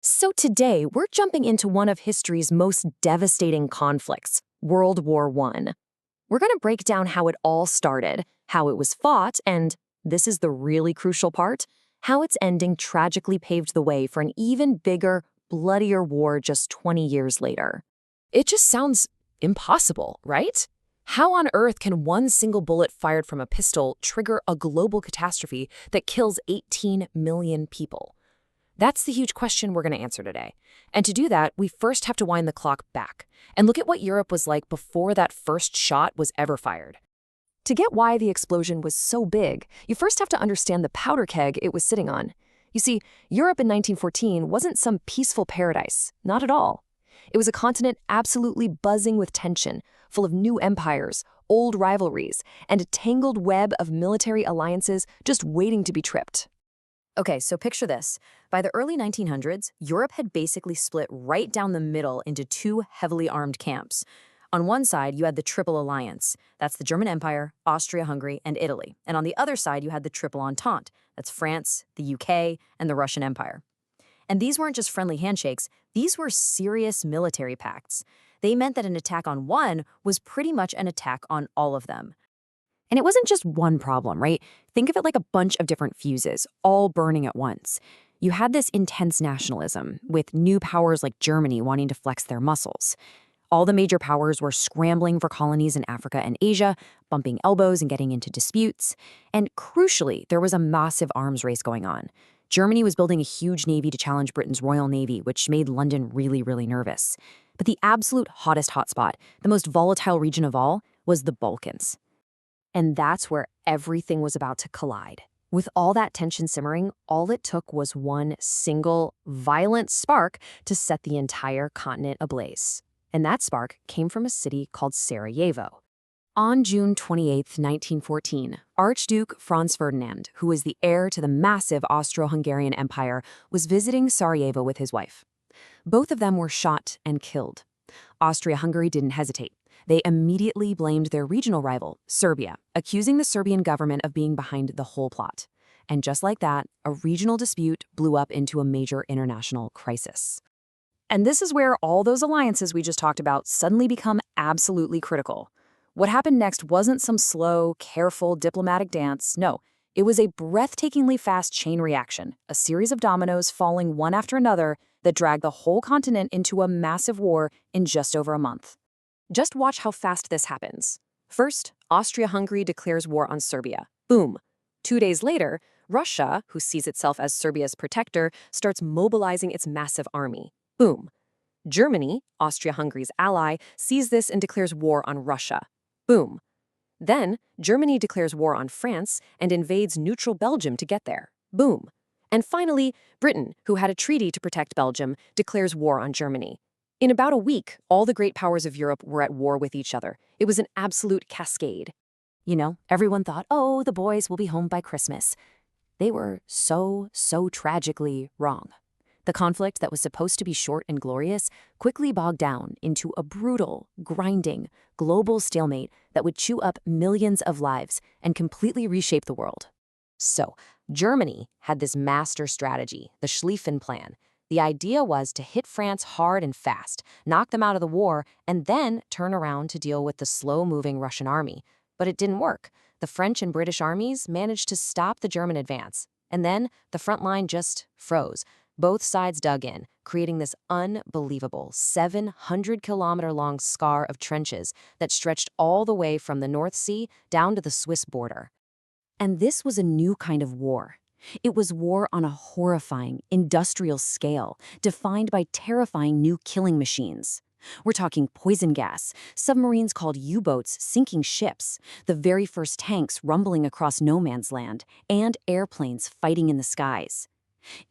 So today, we're jumping into one of history's most devastating conflicts, World War I. We're going to break down how it all started, how it was fought, and, this is the really crucial part, how its ending tragically paved the way for an even bigger, bloodier war just 20 years later. It just sounds impossible, right? How on earth can one single bullet fired from a pistol trigger a global catastrophe that kills 18 million people? That's the huge question we're going to answer today. And to do that, we first have to wind the clock back and look at what Europe was like before that first shot was ever fired. To get why the explosion was so big, you first have to understand the powder keg it was sitting on. You see, Europe in 1914 wasn't some peaceful paradise, not at all. It was a continent absolutely buzzing with tension, full of new empires, old rivalries, and a tangled web of military alliances just waiting to be tripped. Okay, so picture this. By the early 1900s, Europe had basically split right down the middle into two heavily armed camps. On one side, you had the Triple Alliance. That's the German Empire, Austria-Hungary, and Italy. And on the other side, you had the Triple Entente. That's France, the UK, and the Russian Empire. And these weren't just friendly handshakes. These were serious military pacts. They meant that an attack on one was pretty much an attack on all of them. And it wasn't just one problem, right? Think of it like a bunch of different fuses, all burning at once. You had this intense nationalism, with new powers like Germany wanting to flex their muscles. All the major powers were scrambling for colonies in Africa and Asia, bumping elbows and getting into disputes. And crucially, there was a massive arms race going on. Germany was building a huge navy to challenge Britain's Royal Navy, which made London really, really nervous. But the absolute hottest hotspot, the most volatile region of all, was the Balkans. And that's where everything was about to collide. With all that tension simmering, all it took was one single, violent spark to set the entire continent ablaze. And that spark came from a city called Sarajevo. On June 28, 1914, Archduke Franz Ferdinand, who was the heir to the massive Austro-Hungarian Empire, was visiting Sarajevo with his wife. Both of them were shot and killed. Austria-Hungary didn't hesitate. They immediately blamed their regional rival, Serbia, accusing the Serbian government of being behind the whole plot. And just like that, a regional dispute blew up into a major international crisis. And this is where all those alliances we just talked about suddenly become absolutely critical. What happened next wasn't some slow, careful diplomatic dance. No, it was a breathtakingly fast chain reaction, a series of dominoes falling one after another that dragged the whole continent into a massive war in just over a month. Just watch how fast this happens. First, Austria-Hungary declares war on Serbia. Boom. 2 days later, Russia, who sees itself as Serbia's protector, starts mobilizing its massive army. Boom. Germany, Austria-Hungary's ally, sees this and declares war on Russia. Boom. Then, Germany declares war on France and invades neutral Belgium to get there. Boom. And finally, Britain, who had a treaty to protect Belgium, declares war on Germany. In about a week, all the great powers of Europe were at war with each other. It was an absolute cascade. You know, everyone thought, oh, the boys will be home by Christmas. They were so tragically wrong. The conflict that was supposed to be short and glorious quickly bogged down into a brutal, grinding, global stalemate that would chew up millions of lives and completely reshape the world. So, Germany had this master strategy, the Schlieffen Plan. The idea was to hit France hard and fast, knock them out of the war, and then turn around to deal with the slow-moving Russian army. But it didn't work. The French and British armies managed to stop the German advance. And then the front line just froze. Both sides dug in, creating this unbelievable 700-kilometer-long scar of trenches that stretched all the way from the North Sea down to the Swiss border. And this was a new kind of war. It was war on a horrifying, industrial scale, defined by terrifying new killing machines. We're talking poison gas, submarines called U-boats sinking ships, the very first tanks rumbling across no man's land, and airplanes fighting in the skies.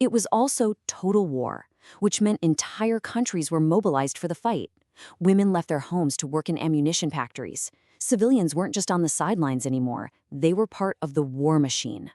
It was also total war, which meant entire countries were mobilized for the fight. Women left their homes to work in ammunition factories. Civilians weren't just on the sidelines anymore. They were part of the war machine.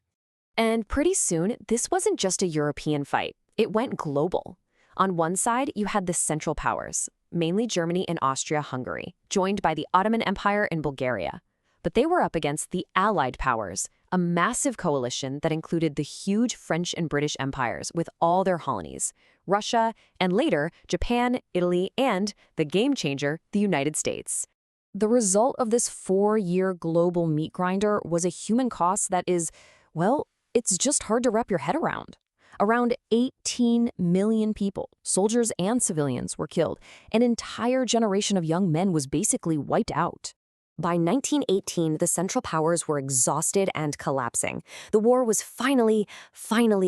And pretty soon, this wasn't just a European fight. It went global. On one side, you had the Central Powers, mainly Germany and Austria-Hungary, joined by the Ottoman Empire and Bulgaria. But they were up against the Allied powers, A massive coalition that included the huge French and British empires with all their colonies, Russia, and later Japan, Italy, and, the game changer, the United States. The result of this 4-year global meat grinder was a human cost that is, well, it's just hard to wrap your head around. Around 18 million people, soldiers and civilians, were killed. An entire generation of young men was basically wiped out. By 1918, the Central Powers were exhausted and collapsing. The war was finally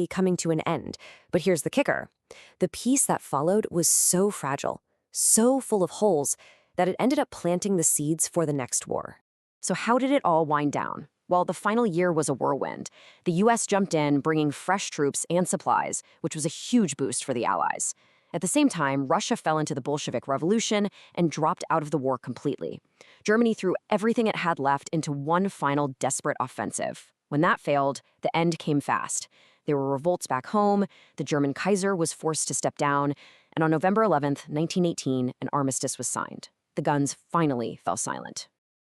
coming to an end. But here's the kicker. The peace that followed was so fragile, so full of holes, that it ended up planting the seeds for the next war. So how did it all wind down? Well, the final year was a whirlwind. The U.S. jumped in, bringing fresh troops and supplies, which was a huge boost for the Allies. At the same time, Russia fell into the Bolshevik Revolution and dropped out of the war completely. Germany threw everything it had left into one final desperate offensive. When that failed, the end came fast. There were revolts back home, the German Kaiser was forced to step down, and on November 11th, 1918, an armistice was signed. The guns finally fell silent.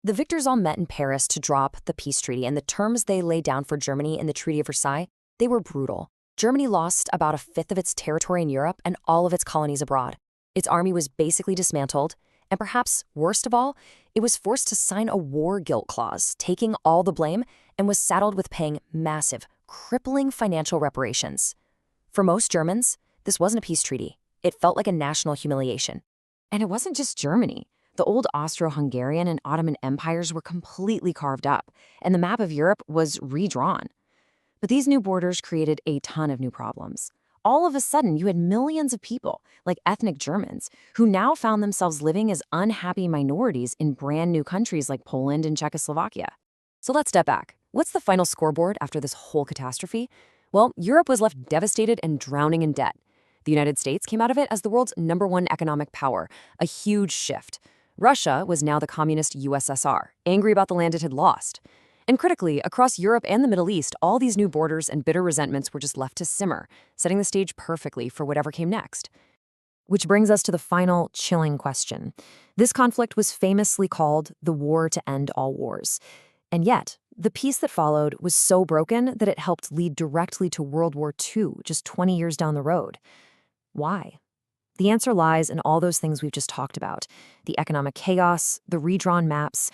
The victors all met in Paris to drop the peace treaty, and the terms they laid down for Germany in the Treaty of Versailles, they were brutal. Germany lost about a fifth of its territory in Europe and all of its colonies abroad. Its army was basically dismantled, and perhaps worst of all, it was forced to sign a war guilt clause, taking all the blame, and was saddled with paying massive, crippling financial reparations. For most Germans, this wasn't a peace treaty. It felt like a national humiliation. And it wasn't just Germany. The old Austro-Hungarian and Ottoman empires were completely carved up, and the map of Europe was redrawn. But these new borders created a ton of new problems. All of a sudden, you had millions of people, like ethnic Germans, who now found themselves living as unhappy minorities in brand new countries like Poland and Czechoslovakia. So let's step back. What's the final scoreboard after this whole catastrophe? Well, Europe was left devastated and drowning in debt. The United States came out of it as the world's #1 economic power, a huge shift. Russia was now the communist USSR, angry about the land it had lost. And critically, across Europe and the Middle East, all these new borders and bitter resentments were just left to simmer, setting the stage perfectly for whatever came next. Which brings us to the final chilling question. This conflict was famously called the war to end all wars. And yet, the peace that followed was so broken that it helped lead directly to World War II just 20 years down the road. Why? The answer lies in all those things we've just talked about: the economic chaos, the redrawn maps,